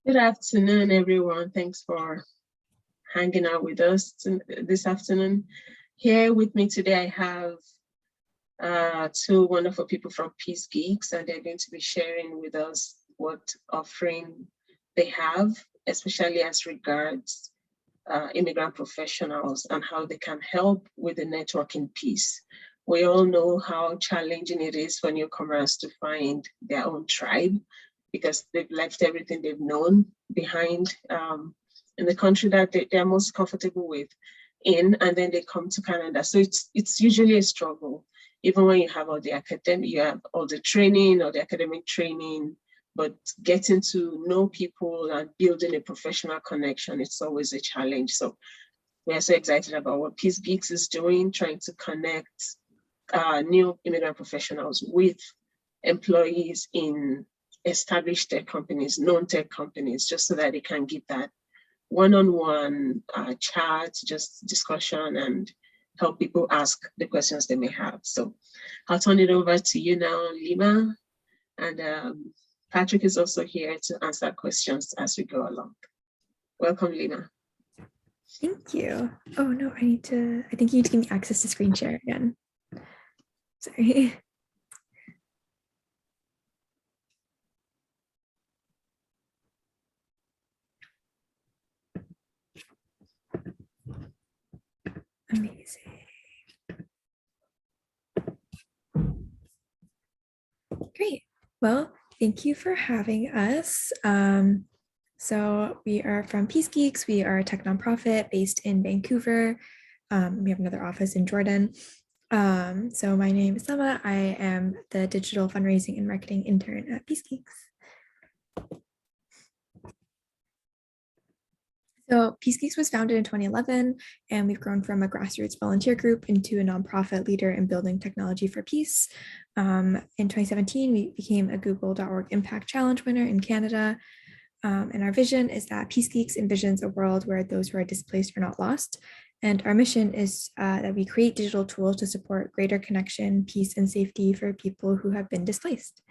Good afternoon, everyone. Thanks for hanging out with us this afternoon. Here with me today, I have two wonderful people from PeaceGeeks, and they're going to be sharing with us what offering they have, especially as regards immigrant professionals and how they can help with the networking piece. We all know how challenging it is for newcomers to find their own tribe because they've left everything they've known behind in the country that they're most comfortable with and then they come to Canada. So it's usually a struggle, even when you have all the training or the academic training, but getting to know people and building a professional connection, it's always a challenge. So we are so excited about what PeaceGeeks is doing, trying to connect new immigrant professionals with employees in established tech companies, known tech companies, just so that they can get that one-on-one chat, just discussion, and help people ask the questions they may have. So I'll turn it over to you now, Lima, and Patrick is also here to answer questions as we go along. Welcome, Lima. Thank you. Oh no, I think you need to give me access to screen share again. Sorry. Amazing. Great. Well, thank you for having us. So we are from PeaceGeeks. We are a tech nonprofit based in Vancouver. We have another office in Jordan. So my name is Emma. I am the digital fundraising and marketing intern at PeaceGeeks. So PeaceGeeks was founded in 2011, and we've grown from a grassroots volunteer group into a nonprofit leader in building technology for peace. In 2017, we became a Google.org Impact Challenge winner in Canada. And our vision is that PeaceGeeks envisions a world where those who are displaced are not lost. And our mission is that we create digital tools to support greater connection, peace, and safety for people who have been displaced.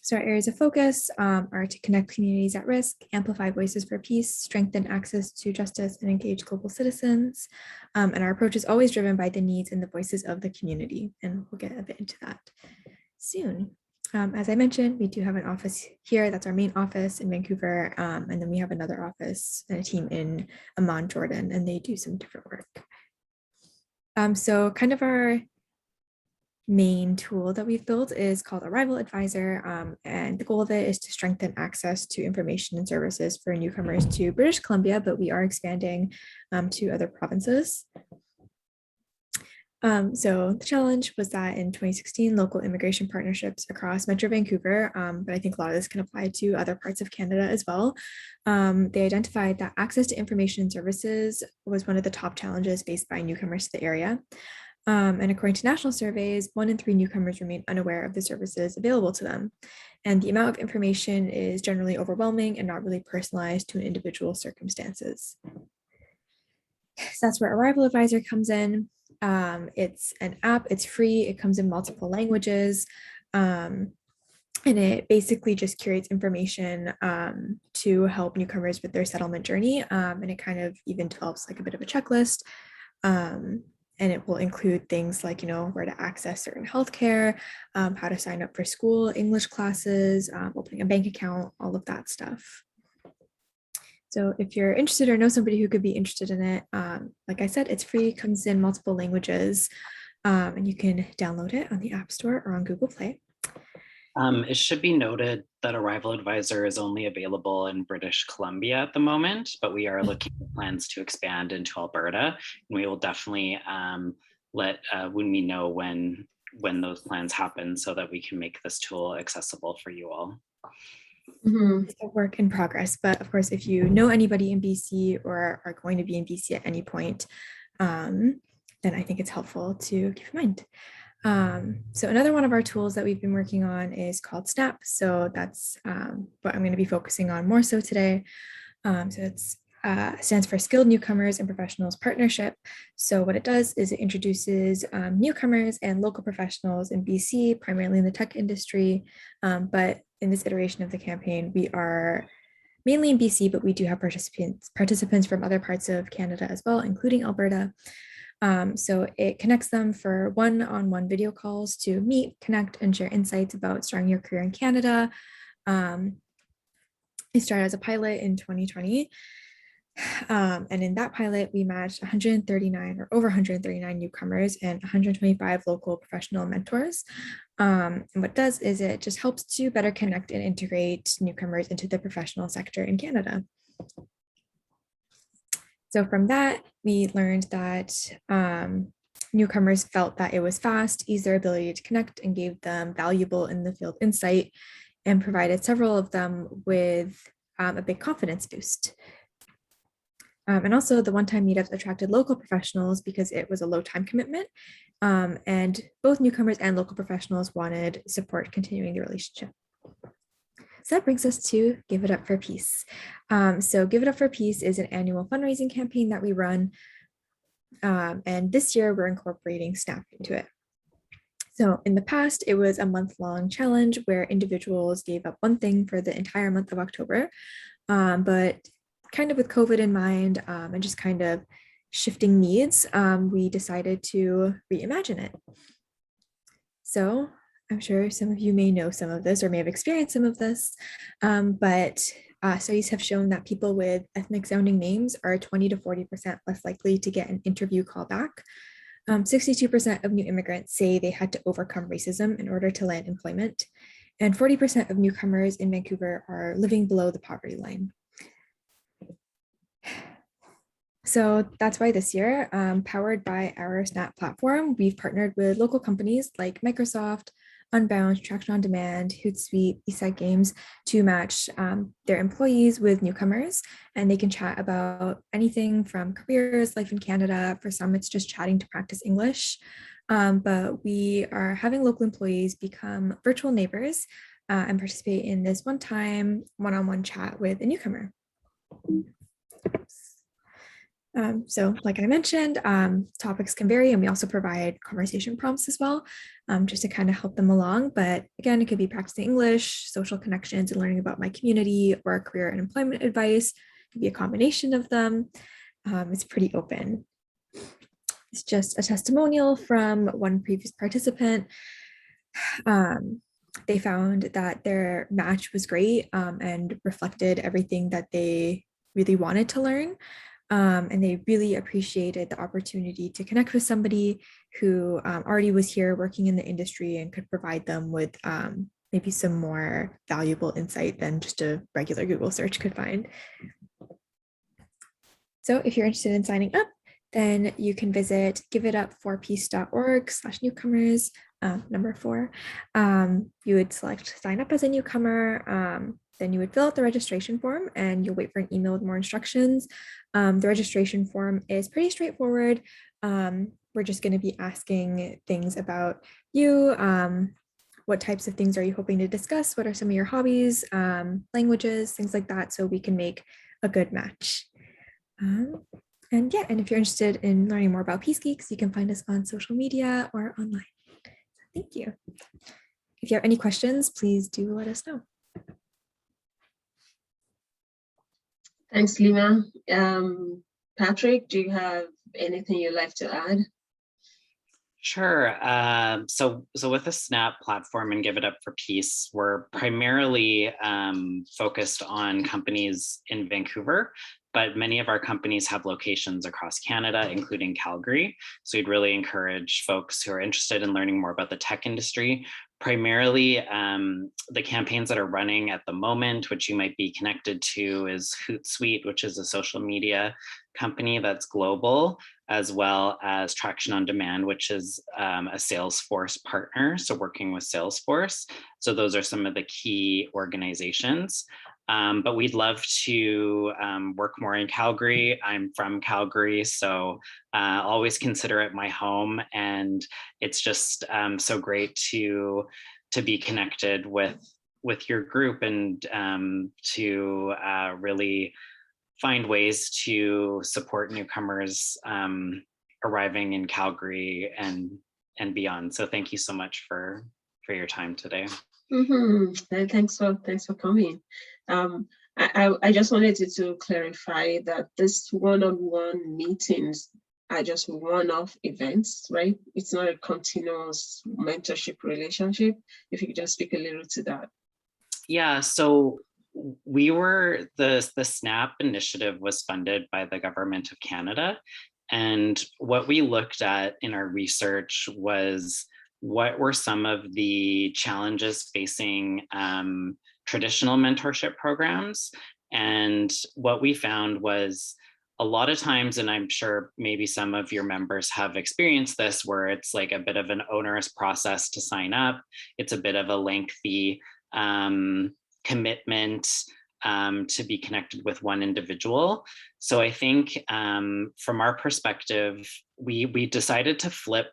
So our areas of focus are to connect communities at risk, amplify voices for peace, strengthen access to justice, and engage global citizens. And our approach is always driven by the needs and the voices of the community. And we'll get a bit into that soon. As I mentioned, we do have an office here. That's our main office in Vancouver. And then we have another office and a team in Amman, Jordan, and they do some different work. So kind of our main tool that we've built is called Arrival Advisor, and the goal of it is to strengthen access to information and services for newcomers to British Columbia, but we are expanding to other provinces. So the challenge was that in 2016, local immigration partnerships across Metro Vancouver, but I think a lot of this can apply to other parts of Canada as well. They identified that access to information and services was one of the top challenges faced by newcomers to the area. And according to national surveys, 1 in 3 newcomers remain unaware of the services available to them. And the amount of information is generally overwhelming and not really personalized to an individual's circumstances. So that's where Arrival Advisor comes in. It's an app, it's free, it comes in multiple languages. And it basically just curates information to help newcomers with their settlement journey. And it kind of even develops like a bit of a checklist. And it will include things like, where to access certain healthcare, how to sign up for school, English classes, opening a bank account, all of that stuff. So if you're interested or know somebody who could be interested in it, like I said, it's free, comes in multiple languages, and you can download it on the App Store or on Google Play. It should be noted that Arrival Advisor is only available in British Columbia at the moment, but we are looking at plans to expand into Alberta. And we will definitely let Woonmi know when those plans happen so that we can make this tool accessible for you all. It's a work in progress, but of course, if you know anybody in BC or are going to be in BC at any point, then I think it's helpful to keep in mind. So another one of our tools that we've been working on is called SNAPP. So that's what I'm going to be focusing on more so today. So it's stands for Skilled Newcomers and Professionals Partnership. So what it does is it introduces newcomers and local professionals in BC, primarily in the tech industry, but in this iteration of the campaign, we are mainly in BC, but we do have participants from other parts of Canada as well, including Alberta. So it connects them for one-on-one video calls to meet, connect, and share insights about starting your career in Canada. It started as a pilot in 2020. And in that pilot, we matched 139 or over 139 newcomers and 125 local professional mentors. And what it does is it just helps to better connect and integrate newcomers into the professional sector in Canada. So from that, we learned that newcomers felt that it was fast, eased their ability to connect, and gave them valuable in the field insight, and provided several of them with a big confidence boost. And also the one-time meetups attracted local professionals because it was a low time commitment. And both newcomers and local professionals wanted support continuing the relationship. So that brings us to Give It Up for Peace. So Give It Up for Peace is an annual fundraising campaign that we run. And this year we're incorporating SNAPP into it. So in the past, it was a month-long challenge where individuals gave up one thing for the entire month of October. But kind of with COVID in mind and just kind of shifting needs, we decided to reimagine it. So I'm sure some of you may know some of this or may have experienced some of this, but studies have shown that people with ethnic sounding names are 20 to 40% less likely to get an interview call back. 62% of new immigrants say they had to overcome racism in order to land employment, and 40% of newcomers in Vancouver are living below the poverty line. So that's why this year, powered by our SNAPP platform, we've partnered with local companies like Microsoft, Unbound, Traction on Demand, Hootsuite, Eastside Games to match their employees with newcomers, and they can chat about anything from careers, life in Canada. For some, it's just chatting to practice English, but we are having local employees become virtual neighbors and participate in this one-time one-on-one chat with a newcomer. So like I mentioned, topics can vary, and we also provide conversation prompts as well, just to kind of help them along. But again, it could be practicing English, social connections, and learning about my community, or career and employment advice. It could be a combination of them. It's pretty open. It's just a testimonial from one previous participant. They found that their match was great and reflected everything that they really wanted to learn. And they really appreciated the opportunity to connect with somebody who already was here working in the industry and could provide them with maybe some more valuable insight than just a regular Google search could find. So if you're interested in signing up, then you can visit giveitupforpeace.org/newcomers, number 4. You would select sign up as a newcomer. Then you would fill out the registration form and you'll wait for an email with more instructions. The registration form is pretty straightforward. We're just going to be asking things about you. What types of things are you hoping to discuss? What are some of your hobbies, languages, things like that, so we can make a good match. And if you're interested in learning more about PeaceGeeks, you can find us on social media or online. Thank you. If you have any questions, please do let us know. Thanks, Lima. Patrick, do you have anything you'd like to add? Sure. So with the SNAPP platform and Give It Up for Peace, we're primarily focused on companies in Vancouver, but many of our companies have locations across Canada, including Calgary. So we'd really encourage folks who are interested in learning more about the tech industry, primarily the campaigns that are running at the moment, which you might be connected to, is Hootsuite, which is a social media company that's global, as well as Traction on Demand, which is a Salesforce partner, so working with Salesforce. So those are some of the key organizations. But we'd love to work more in Calgary. I'm from Calgary, so always consider it my home. And it's just so great to be connected with your group and to really find ways to support newcomers arriving in Calgary and beyond. So thank you so much for your time today. And thanks for coming. I just wanted to clarify that this one-on-one meetings are just one-off events, right? It's not a continuous mentorship relationship. If you could just speak a little to that. Yeah, so the SNAPP initiative was funded by the Government of Canada. And what we looked at in our research was what were some of the challenges facing traditional mentorship programs. And what we found was a lot of times, and I'm sure maybe some of your members have experienced this, where it's like a bit of an onerous process to sign up. It's a bit of a lengthy commitment to be connected with one individual. So I think from our perspective, we decided to flip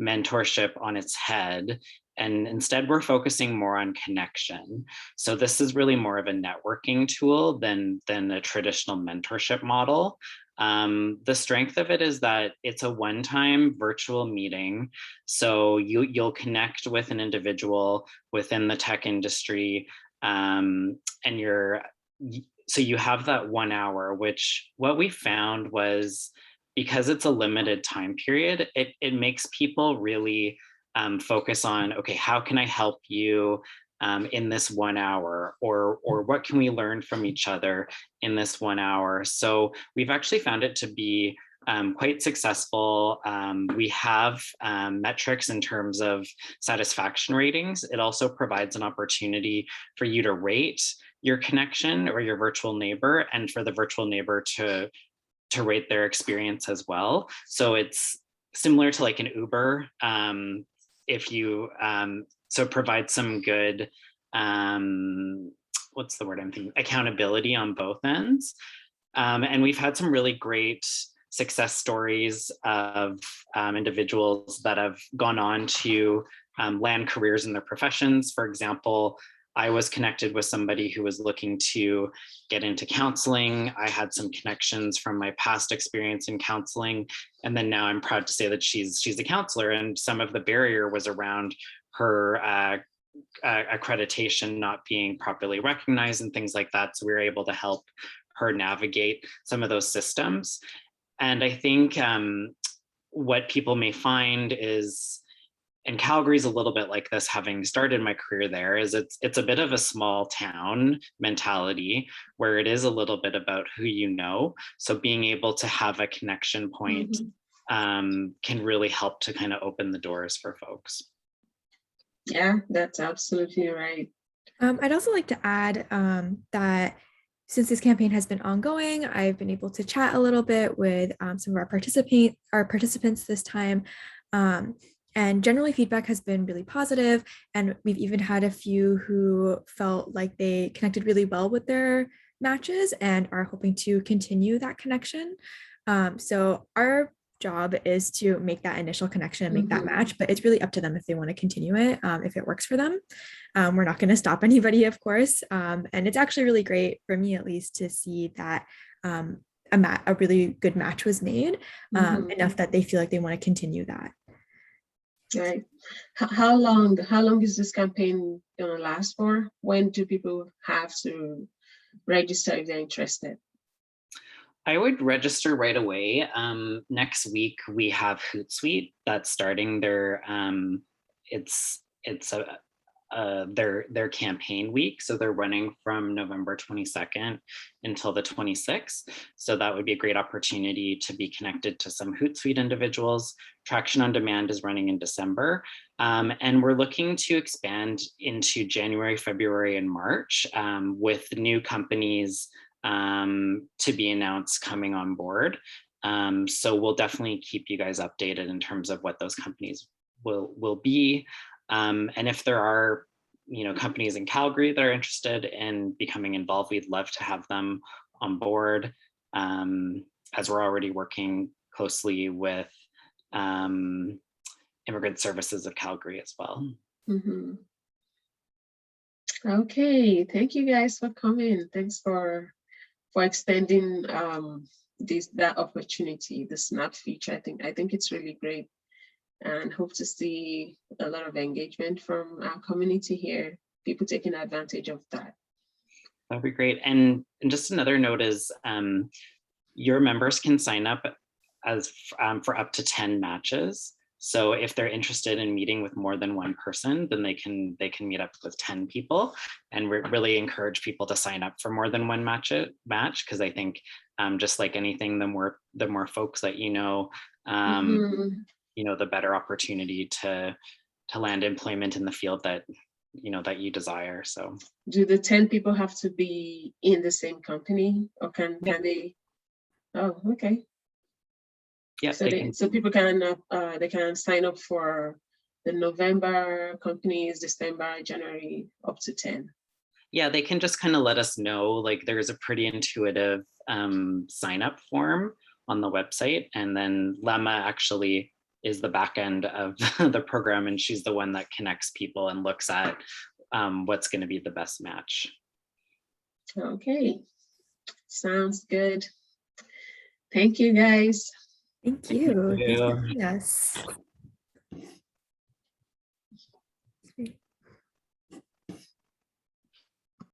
mentorship on its head, and instead we're focusing more on connection. So this is really more of a networking tool than a traditional mentorship model. The strength of it is that it's a one-time virtual meeting. So you'll connect with an individual within the tech industry, and so you have that 1 hour, which what we found was, because it's a limited time period, it makes people really focus on, okay, how can I help you in this 1 hour, or what can we learn from each other in this 1 hour? So we've actually found it to be quite successful. We have metrics in terms of satisfaction ratings. It also provides an opportunity for you to rate your connection or your virtual neighbor, and for the virtual neighbor to rate their experience as well. So it's similar to like an Uber. If you so it provides some good what's the word I'm thinking, accountability on both ends. And we've had some really great success stories of individuals that have gone on to land careers in their professions. For example, I was connected with somebody who was looking to get into counseling. I had some connections from my past experience in counseling. And then now I'm proud to say that she's a counselor, and some of the barrier was around her accreditation not being properly recognized and things like that. So we were able to help her navigate some of those systems. And I think what people may find is, and Calgary's a little bit like this, having started my career there, is it's a bit of a small town mentality where it is a little bit about who you know. So being able to have a connection point can really help to kind of open the doors for folks. Yeah, that's absolutely right. I'd also like to add that since this campaign has been ongoing, I've been able to chat a little bit with some of our participants this time. And generally feedback has been really positive, and we've even had a few who felt like they connected really well with their matches and are hoping to continue that connection. So our job is to make that initial connection and make that match, but it's really up to them if they want to continue it, if it works for them. We're not going to stop anybody, of course. And it's actually really great, for me at least, to see that a really good match was made, enough that they feel like they want to continue that. Right. How long is this campaign gonna last for? When do people have to register if they're interested? I would register right away. Next week we have Hootsuite that's starting their their campaign week. So they're running from November 22nd until the 26th. So that would be a great opportunity to be connected to some Hootsuite individuals. Traction on Demand is running in December. And we're looking to expand into January, February, and March with new companies to be announced coming on board. So we'll definitely keep you guys updated in terms of what those companies will be. And if there are, companies in Calgary that are interested in becoming involved, we'd love to have them on board, as we're already working closely with Immigrant Services of Calgary as well. Okay, thank you guys for coming. Thanks for extending that opportunity, the SNAPP feature. I think it's really great, and hope to see a lot of engagement from our community here. people taking advantage of that. That'd be great. And just another note is your members can sign up as for up to 10 matches. So if they're interested in meeting with more than one person, then they can meet up with 10 people. And we really encourage people to sign up for more than one match, because I think just like anything, the more folks that you know, the better opportunity to land employment in the field that you desire. So do the 10 people have to be in the same company, or can they? Oh, okay. Yeah, so people can they can sign up for the November companies, December, January, up to 10. Yeah, they can just kind of let us know. Like, there's a pretty intuitive sign up form on the website, and then Lemma actually is the back end of the program, and she's the one that connects people and looks at what's going to be the best match. Okay, sounds good. Thank you, guys. Thank you. Thanks for having us.